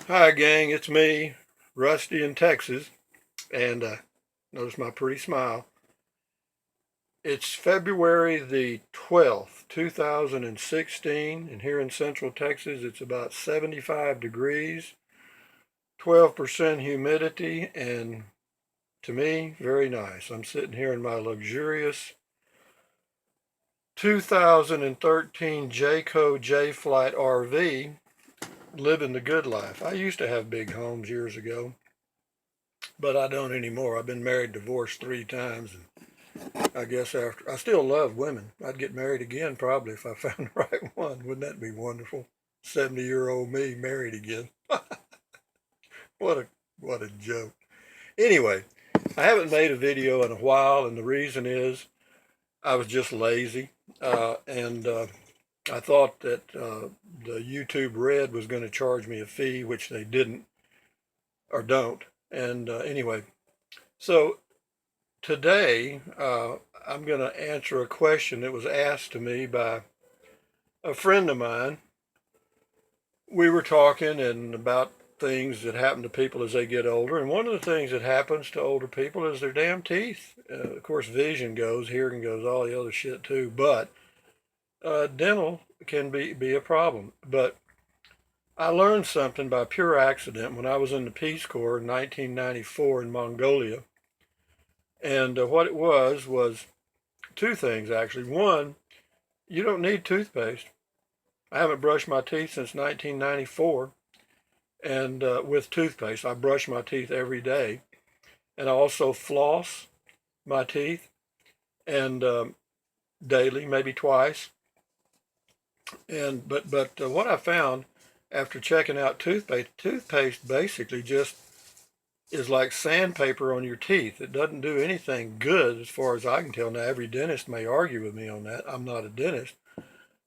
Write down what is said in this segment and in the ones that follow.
Hi, gang. It's me, Rusty in Texas, and notice my pretty smile. It's February the 12th, 2016, and here in Central Texas, it's about 75 degrees, 12% humidity, and to me, very nice. I'm sitting here in my luxurious 2013 Jayco J Flight RV, living the good life. I used to have big homes years ago, but I don't anymore. I've been married, divorced 3 times, and I guess after I still love women. I'd get married again probably if I found the right one. Wouldn't that be wonderful? 70-year-old me married again. What a what a joke. Anyway, I haven't made a video in a while, and the reason is I was just lazy, and I thought that the YouTube Red was going to charge me a fee, which they didn't or don't. And anyway, so today, I'm going to answer a question that was asked to me by a friend of mine. We were talking and about things that happen to people as they get older, and one of the things that happens to older people is their damn teeth. Of course, vision goes, hearing goes, all the other shit too, but dental can be a problem. But I learned something by pure accident when I was in the Peace Corps in 1994 in Mongolia, and what it was two things actually. One, you don't need toothpaste. I haven't brushed my teeth since 1994, and with toothpaste, I brush my teeth every day, and I also floss my teeth and daily, maybe twice. And but what I found after checking out toothpaste basically just is like sandpaper on your teeth. It doesn't do anything good as far as I can tell. Now, every dentist may argue with me on that. I'm not a dentist.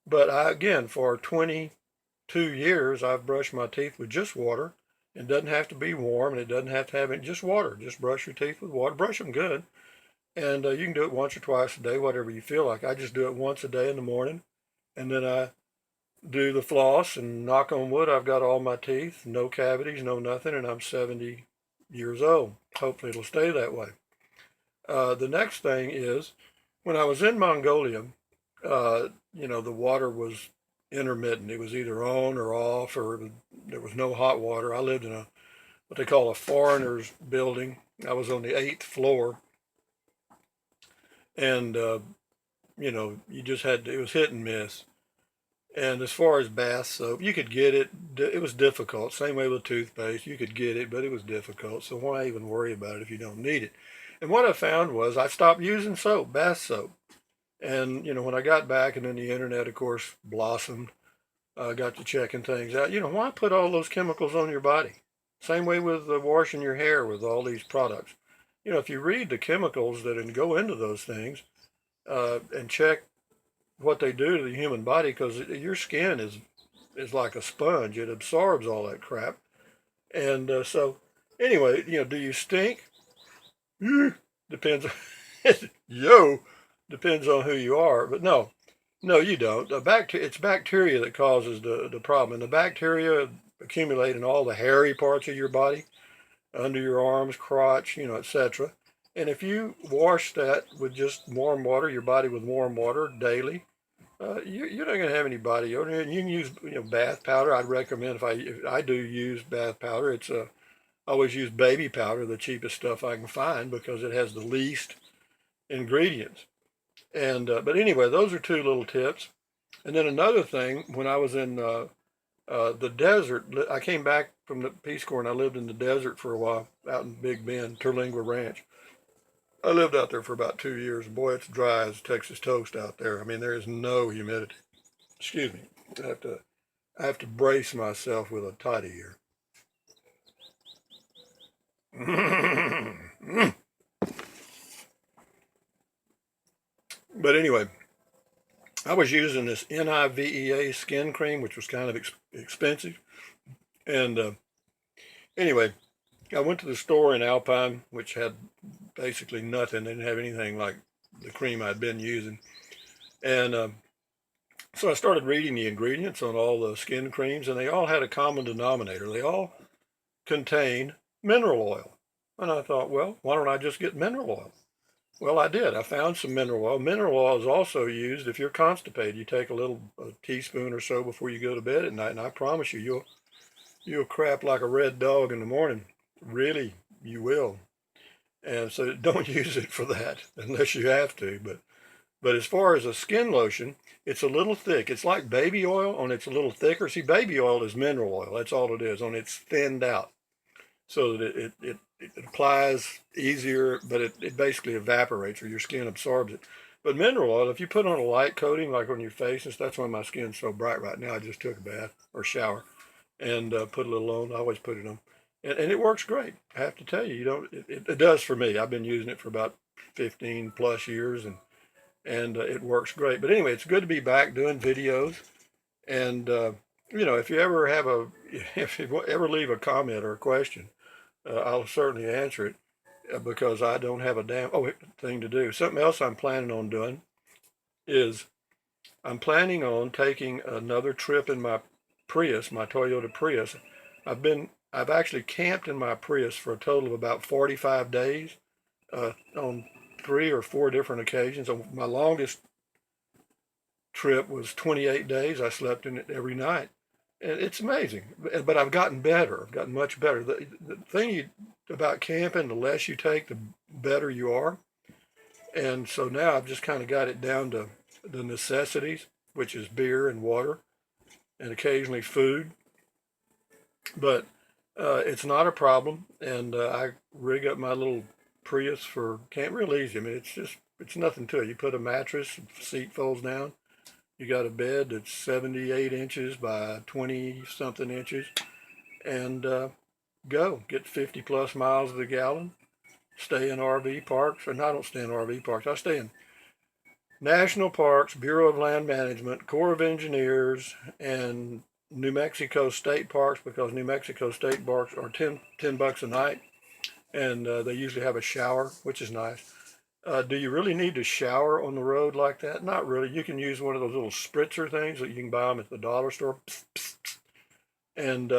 But again, for 22 years, I've brushed my teeth with just water. It doesn't have to be warm, and it doesn't have to have it, just water. Just brush your teeth with water. Brush them good. And you can do it once or twice a day, whatever you feel like. I just do it once a day in the morning. And then I do the floss, and knock on wood, I've got all my teeth, no cavities, no nothing, and I'm 70 years old. Hopefully it'll stay that way. The next thing is when I was in Mongolia, the water was intermittent. It was either on or off, or there was no hot water. I lived in what they call a foreigner's building. I was on the eighth floor, and you just it was hit and miss. And as far as bath soap, you could get it. It was difficult. Same way with toothpaste. You could get it, but it was difficult. So why even worry about it if you don't need it? And what I found was I stopped using soap, bath soap. And, when I got back and then the internet, of course, blossomed, got to checking things out. Why put all those chemicals on your body? Same way with washing your hair with all these products. If you read the chemicals that go into those things and check what they do to the human body, because your skin is like a sponge. It absorbs all that crap. And so, anyway, do you stink? Depends. Yo, depends on who you are. But no, no, you don't. It's bacteria that causes the problem. And the bacteria accumulate in all the hairy parts of your body, under your arms, crotch, etc. And if you wash that with just warm water, your body with warm water daily, you're not going to have any body odor. And you can use bath powder. I'd recommend if I do use bath powder, I always use baby powder, the cheapest stuff I can find because it has the least ingredients. And but anyway, those are two little tips. And then another thing, when I was in the desert, I came back from the Peace Corps and I lived in the desert for a while out in Big Bend, Terlingua Ranch. I lived out there for about 2 years. Boy, it's dry as Texas toast out there. I mean, there is no humidity. Excuse me. I have to brace myself with a toddy here. But anyway, I was using this NIVEA skin cream, which was kind of expensive. And anyway, I went to the store in Alpine, which had basically nothing. They didn't have anything like the cream I'd been using. And so I started reading the ingredients on all the skin creams, and they all had a common denominator. They all contain mineral oil. And I thought, well, why don't I just get mineral oil? Well, I did. I found some mineral oil. Mineral oil is also used if you're constipated. You take a teaspoon or so before you go to bed at night, and I promise you, you'll crap like a red dog in the morning. Really, you will. And so don't use it for that unless you have to. But as far as a skin lotion, it's a little thick. It's like baby oil, only it's a little thicker. See, baby oil is mineral oil. That's all it is. Only it's thinned out so that it applies easier, but it basically evaporates or your skin absorbs it. But mineral oil, if you put on a light coating like on your face, and that's why my skin's so bright right now. I just took a bath or shower and put a little on. I always put it on, and it works great. I have to tell you, you don't. It does for me. I've been using it for about 15 plus years, and it works great. But anyway, it's good to be back doing videos, and if you ever have if you ever leave a comment or a question, I'll certainly answer it because I don't have a damn thing to do. Something else I'm planning on doing is I'm planning on taking another trip in my Prius, my Toyota Prius. I've actually camped in my Prius for a total of about 45 days on 3 or 4 different occasions. My longest trip was 28 days. I slept in it every night. And it's amazing. But I've gotten better. I've gotten much better. The thing about camping, the less you take, the better you are. And so now I've just kind of got it down to the necessities, which is beer and water and occasionally food. But it's not a problem. And I rig up my little Prius for camp real easy. I mean, it's nothing to it. You put a mattress, seat folds down. You got a bed that's 78 inches by 20 something inches, and go get 50 plus miles of the gallon. Stay in RV parks, and I don't stay in RV parks. I stay in national parks, Bureau of Land Management, Corps of Engineers, and New Mexico state parks, because New Mexico state parks are $10 a night, and they usually have a shower, which is nice. Do you really need to shower on the road like that? Not really. You can use one of those little spritzer things that you can buy them at the dollar store, and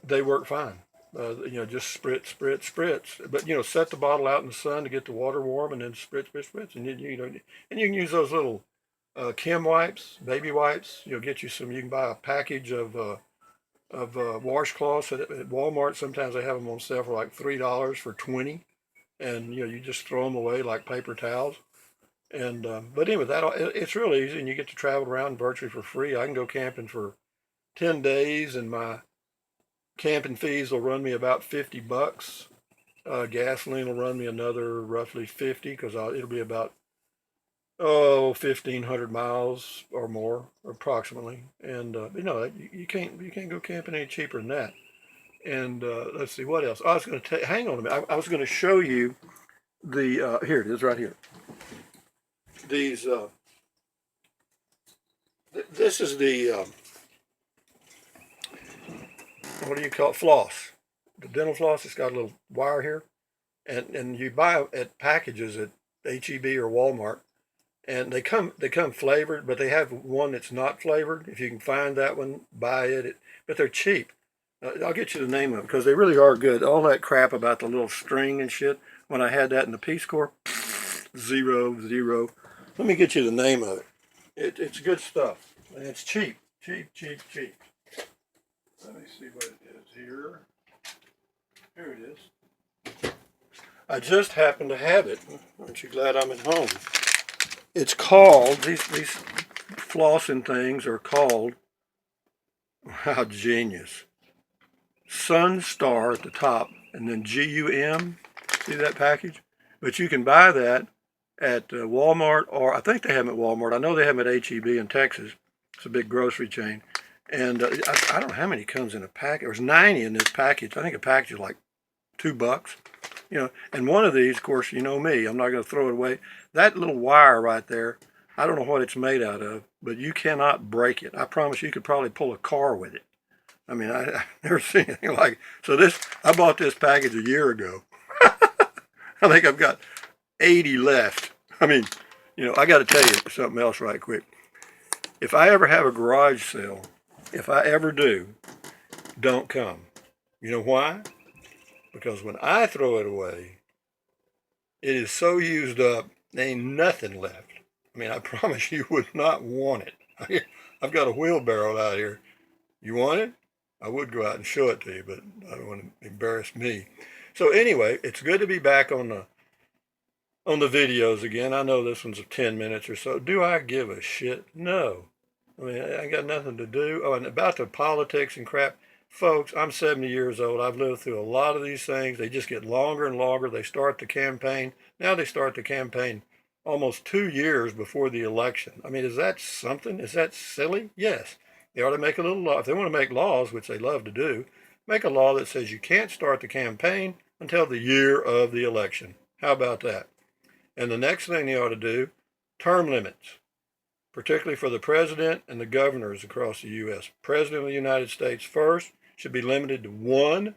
they work fine. Just spritz, spritz, spritz. But set the bottle out in the sun to get the water warm, and then spritz, spritz, spritz, and you can use those little Chem wipes, baby wipes. Get you some. You can buy a package of washcloths at Walmart. Sometimes they have them on sale for like $3 for 20. And you just throw them away like paper towels. And but anyway, it's real easy, and you get to travel around virtually for free. I can go camping for 10 days, and my camping fees will run me about $50. Gasoline will run me another roughly 50 because it'll be about 1,500 miles or more approximately. And you can't go camping any cheaper than that. And let's see what else. I was going to hang on a minute. I was going to show you the here it is right here. These this is the what do you call it? Floss. The dental floss. It's got a little wire here, and you buy at packages at H-E-B or Walmart, and they come flavored, but they have one that's not flavored. If you can find that one, buy it. But they're cheap. I'll get you the name of them because they really are good. All that crap about the little string and shit, when I had that in the Peace Corps, zero. Let me get you the name of it. It's good stuff. And it's cheap. Cheap. Let me see what it is here. Here it is. I just happen to have it. Aren't you glad I'm at home? It's called, these flossing things are called, how genius. Sunstar at the top, and then GUM. See that package? But you can buy that at Walmart, or I think they have them at Walmart. I know they have them at H-E-B in Texas. It's a big grocery chain. And I don't know how many comes in a package. There's 90 in this package. I think a package is like $2. And one of these, of course, you know me, I'm not going to throw it away. That little wire right there, I don't know what it's made out of, but you cannot break it. I promise you could probably pull a car with it. I mean, I've never seen anything like it. So I bought this package a year ago. I think I've got 80 left. I mean, I got to tell you something else right quick. If I ever have a garage sale, if I ever do, don't come. You know why? Because when I throw it away, it is so used up, there ain't nothing left. I mean, I promise you would not want it. I've got a wheelbarrow out here. You want it? I would go out and show it to you, but I don't want to embarrass me. So anyway, it's good to be back on the videos again. I know this one's 10 minutes or so. Do I give a shit? No. I mean, I got nothing to do. Oh, and about the politics and crap, folks, I'm 70 years old. I've lived through a lot of these things. They just get longer and longer. They start the campaign. Now they start the campaign almost 2 years before the election. I mean, is that something? Is that silly? Yes. They ought to make a little law. If they want to make laws, which they love to do, make a law that says you can't start the campaign until the year of the election. How about that? And the next thing they ought to do, term limits, particularly for the president and the governors across the U.S. President of the United States first should be limited to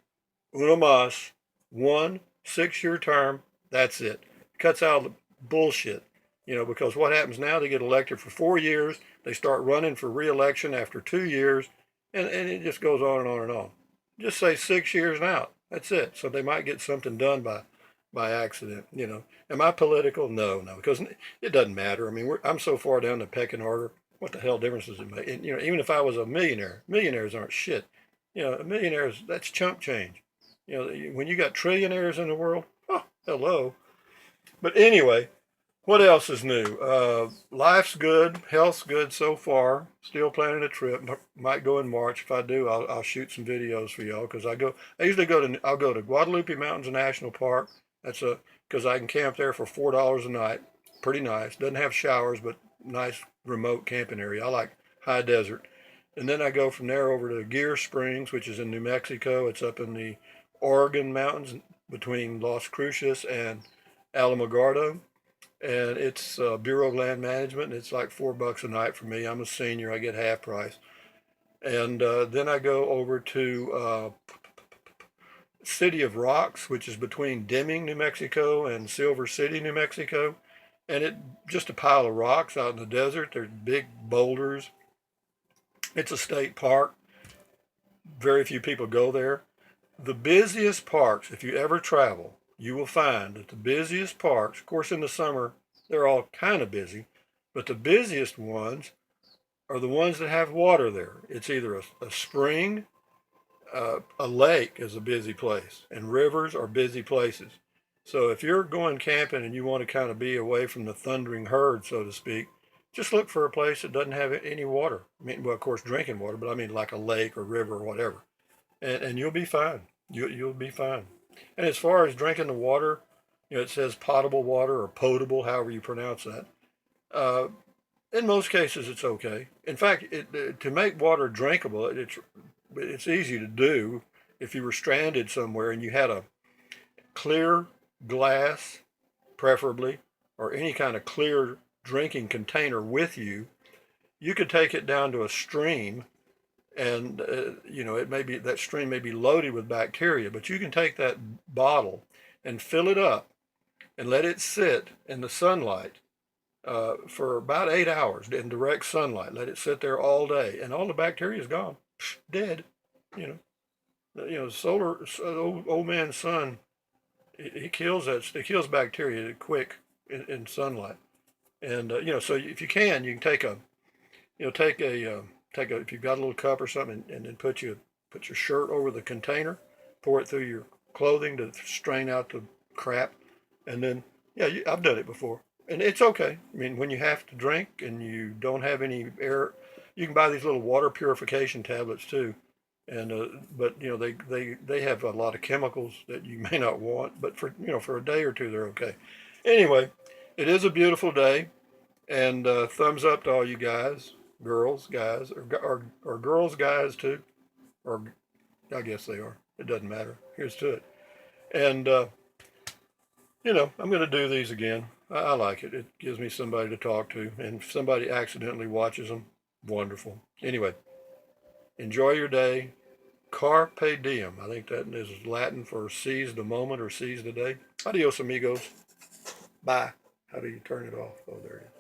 uno mas, 1 6-year term. That's it. Cuts out the bullshit, because what happens now, they get elected for 4 years, they start running for re-election after 2 years, and it just goes on and on and on. Just say 6 years and out. That's it. So they might get something done by accident. Am I political? No, because it doesn't matter. I mean, I'm so far down the pecking order. What the hell difference does it make? And, even if I was a millionaire, millionaires aren't shit. Millionaires, that's chump change. When you got trillionaires in the world, oh, hello. But anyway, what else is new? Life's good, health's good so far. Still planning a trip. Might go in March. If I do, I'll shoot some videos for y'all because I'll go to Guadalupe Mountains National Park. That's because I can camp there for $4 a night. Pretty nice. Doesn't have showers, but nice remote camping area. I like high desert. And then I go from there over to Gear Springs, which is in New Mexico. It's up in the Oregon mountains between Las Cruces and Alamogordo. And it's Bureau of Land Management. And it's like $4 a night for me. I'm a senior. I get half price. And then I go over to City of Rocks, which is between Deming, New Mexico, and Silver City, New Mexico. And it's just a pile of rocks out in the desert. There's big boulders. It's a state park. Very few people go there. The busiest parks, if you ever travel, you will find that the busiest parks, of course in the summer, they're all kind of busy, but the busiest ones are the ones that have water there. It's either a spring, a lake is a busy place, and rivers are busy places. So if you're going camping and you want to kind of be away from the thundering herd, so to speak, just look for a place that doesn't have any water. I mean, well, of course, drinking water, but I mean like a lake or river or whatever, and you'll be fine. You'll be fine. And as far as drinking the water, it says potable water or potable, however you pronounce that. Uh, in most cases, it's okay. In fact, to make water drinkable, it's easy to do. If you were stranded somewhere and you had a clear glass, preferably, or any kind of clear drinking container with you, you could take it down to a stream, and it may be that stream may be loaded with bacteria, but you can take that bottle and fill it up and let it sit in the sunlight for about 8 hours in direct sunlight. Let it sit there all day, and all the bacteria is gone, dead. You solar old man's sun. He kills that. It kills bacteria quick in sunlight, and so if you can take a, if you've got a little cup or something, and then put your shirt over the container, pour it through your clothing to strain out the crap, and then I've done it before, and it's okay. I mean, when you have to drink and you don't have any air, you can buy these little water purification tablets too, and but they have a lot of chemicals that you may not want, but for a day or two they're okay. Anyway, it is a beautiful day, and thumbs up to all you guys, girls, guys, or girls, guys too, or I guess they are. It doesn't matter. Here's to it. And I'm going to do these again. I like it. It gives me somebody to talk to, and if somebody accidentally watches them, wonderful. Anyway, enjoy your day. Carpe diem. I think that is Latin for seize the moment or seize the day. Adios, amigos. Bye. How do you turn it off? Oh, there it is.